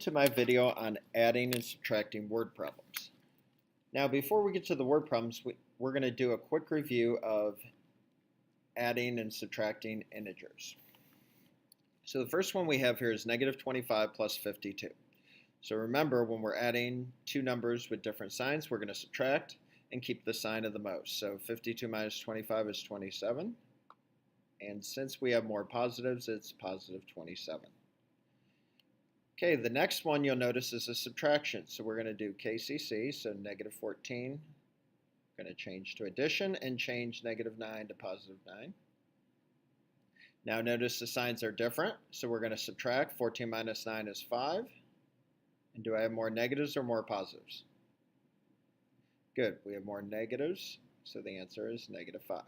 to my video on adding and subtracting word problems. Now before we get to the word problems, we're going to do a quick review of adding and subtracting integers. So the first one we have here is negative 25 plus 52. So remember, when we're adding two numbers with different signs, we're going to subtract and keep the sign of the most. So 52 minus 25 is 27. And since we have more positives, it's positive 27. Okay, the next one you'll notice is a subtraction. So we're going to do KCC, so negative 14. We're going to change to addition and change negative 9 to positive 9. Now notice the signs are different, so we're going to subtract. 14 minus 9 is 5. And do I have more negatives or more positives? Good, we have more negatives, so the answer is negative 5.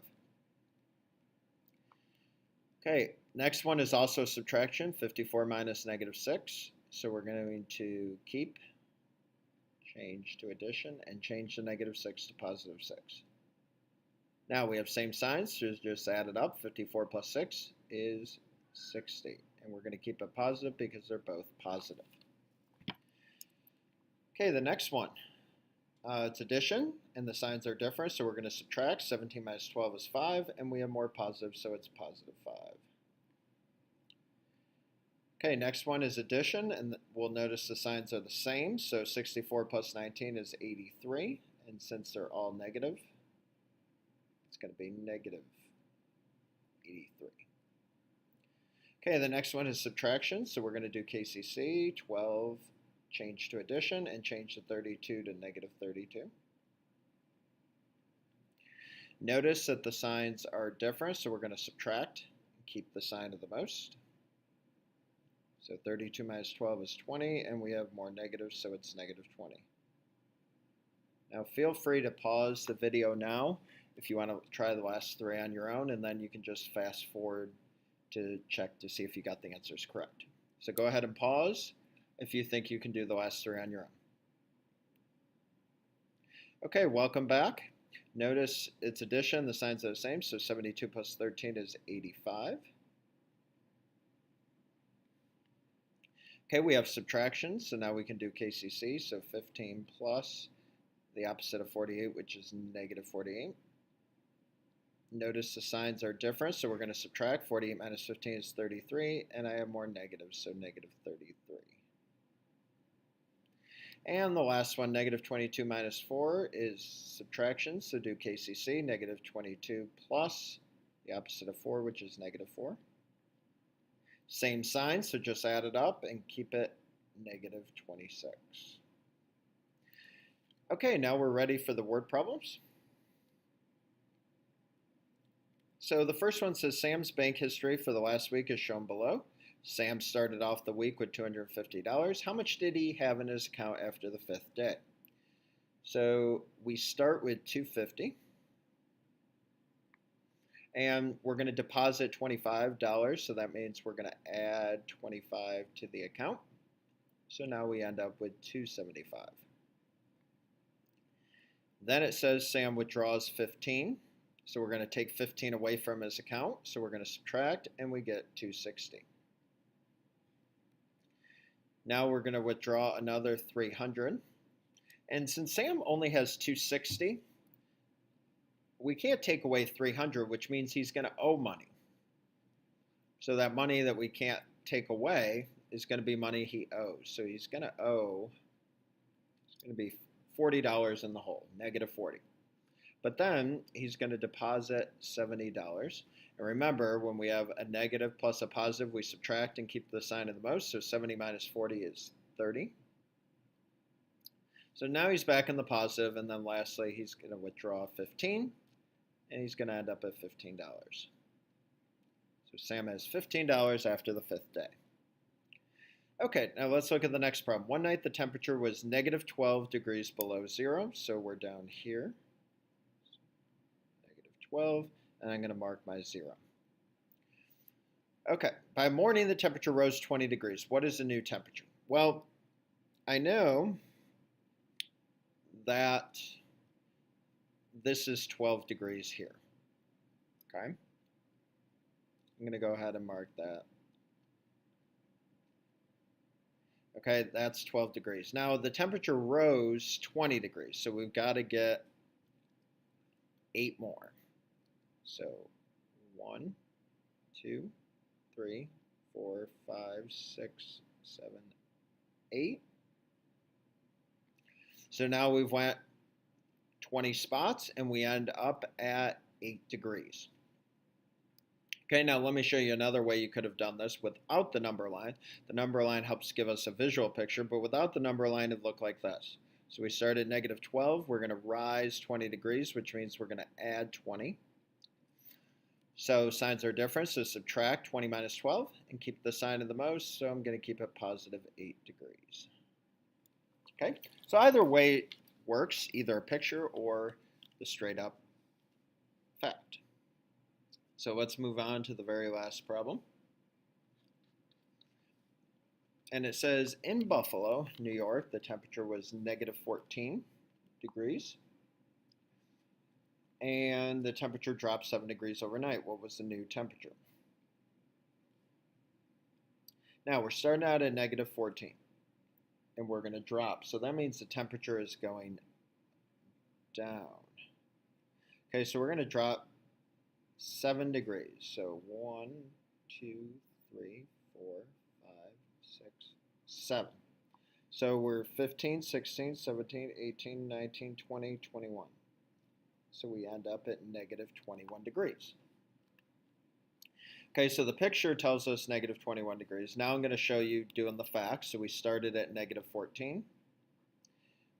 Okay, next one is also subtraction, 54 minus negative 6. So we're going to keep, change to addition, and change the negative 6 to positive 6. Now we have same signs, so just add it up. 54 plus 6 is 60. And we're going to keep it positive because they're both positive. Okay, the next one. It's addition, and the signs are different, so we're going to subtract. 17 minus 12 is 5, and we have more positive, so it's positive 5. Okay, next one is addition, and we'll notice the signs are the same. So 64 plus 19 is 83, and since they're all negative, it's going to be negative 83. Okay, the next one is subtraction, so we're going to do KCC, 12, change to addition, and change the 32 to negative 32. Notice that the signs are different, so we're going to subtract and keep the sign of the most. So 32 minus 12 is 20, and we have more negatives, so it's negative 20. Now feel free to pause the video now if you want to try the last three on your own, and then you can just fast forward to check to see if you got the answers correct. So go ahead and pause if you think you can do the last three on your own. Okay, welcome back. Notice it's addition, the signs are the same, so 72 plus 13 is 85. Okay, we have subtraction, so now we can do KCC, so 15 plus the opposite of 48, which is negative 48. Notice the signs are different, so we're going to subtract. 48 minus 15 is 33, and I have more negatives, so negative 33. And the last one, negative 22 minus 4 is subtraction, so do KCC, negative 22 plus the opposite of 4, which is negative 4. Same sign, so just add it up and keep it negative 26. Okay, now we're ready for the word problems. So the first one says Sam's bank history for the last week is shown below. Sam started off the week with $250. How much did he have in his account after the 5th day? So we start with $250. And we're going to deposit $25, so that means we're going to add 25 to the account. So now we end up with $275. Then it says Sam withdraws 15. So we're going to take 15 away from his account. So we're going to subtract, and we get $260. Now we're going to withdraw another 300. And since Sam only has $260, we can't take away 300, which means he's going to owe money. So that money that we can't take away is going to be money he owes. So he's going to owe, it's going to be $40 in the hole, negative 40. But then he's going to deposit $70. And remember, when we have a negative plus a positive, we subtract and keep the sign of the most. So 70 minus 40 is 30. So now he's back in the positive, and then lastly, he's going to withdraw 15. And he's going to end up at $15. So Sam has $15 after the 5th day. Okay, now let's look at the next problem. One night the temperature was negative 12 degrees below zero, so we're down here. Negative 12, and I'm going to mark my 0. Okay, by morning the temperature rose 20 degrees. What is the new temperature? Well, I know that this is 12 degrees here, okay? I'm going to go ahead and mark that. Okay, that's 12 degrees. Now the temperature rose 20 degrees, so we've got to get 8 more. So 1, 2, 3, 4, 5, 6, 7, 8. So now we've went 20 spots and we end up at 8 degrees. Okay, now let me show you another way you could have done this without the number line. The number line helps give us a visual picture, but without the number line, it'd look like this. So we start at negative 12. We're going to rise 20 degrees, which means we're going to add 20. So signs are different, so subtract 20 minus 12 and keep the sign of the most, so I'm going to keep it positive 8 degrees. Okay, so either way works, either a picture or the straight up fact. So let's move on to the very last problem. And it says in Buffalo, New York, the temperature was negative 14 degrees. And the temperature dropped 7 degrees overnight. What was the new temperature? Now we're starting out at negative 14. And we're going to drop. So that means the temperature is going down. Okay, so we're going to drop 7 degrees. So 1, 2, 3, 4, 5, 6, 7. So we're 15, 16, 17, 18, 19, 20, 21. So we end up at negative 21 degrees. Okay, so the picture tells us negative 21 degrees. Now I'm going to show you doing the facts. So we started at negative 14.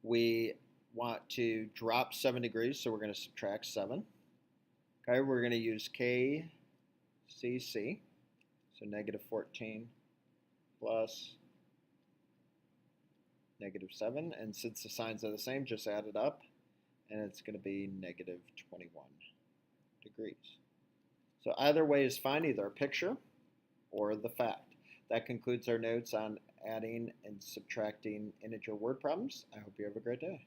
We want to drop 7 degrees, so we're going to subtract 7. Okay, we're going to use KCC. So negative 14 plus negative 7. And since the signs are the same, just add it up. And it's going to be negative 21 degrees. So either way is fine, either a picture or the fact. That concludes our notes on adding and subtracting integer word problems. I hope you have a great day.